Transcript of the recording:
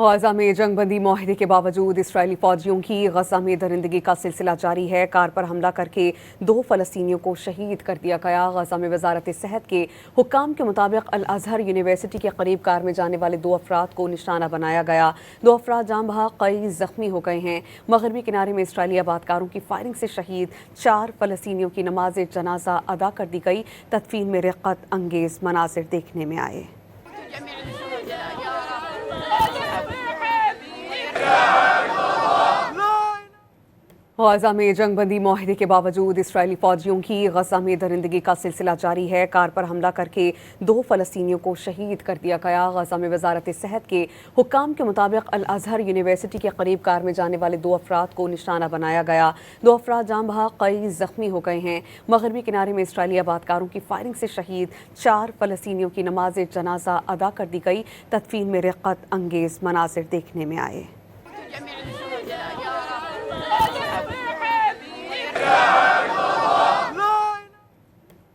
غزہ میں جنگ بندی معاہدے کے باوجود اسرائیلی فوجیوں کی غزہ میں درندگی کا سلسلہ جاری ہے۔ کار پر حملہ کر کے 2 فلسطینیوں کو شہید کر دیا گیا۔ غزہ میں وزارت صحت کے حکام کے مطابق الازہر یونیورسٹی کے قریب کار میں جانے والے 2 افراد کو نشانہ بنایا گیا۔ 2 افراد جاں بحق کئی زخمی ہو گئے ہیں۔ مغربی کنارے میں اسرائیلی آبادکاروں کی فائرنگ سے شہید 4 فلسطینیوں کی نماز جنازہ ادا کر دی گئی۔ تدفین میں رقت انگیز مناظر دیکھنے میں آئے۔ غزہ میں جنگ بندی معاہدے کے باوجود اسرائیلی فوجیوں کی غزہ میں درندگی کا سلسلہ جاری ہے۔ کار پر حملہ کر کے 2 فلسطینیوں کو شہید کر دیا گیا۔ غزہ میں وزارت صحت کے حکام کے مطابق الازہر یونیورسٹی کے قریب کار میں جانے والے 2 افراد کو نشانہ بنایا گیا۔ 2 افراد جاں بحق کئی زخمی ہو گئے ہیں۔ مغربی کنارے میں اسرائیلی آبادکاروں کی فائرنگ سے شہید 4 فلسطینیوں کی نماز جنازہ ادا کر دی گئی۔ تدفین میں رقت انگیز مناظر دیکھنے میں آئے۔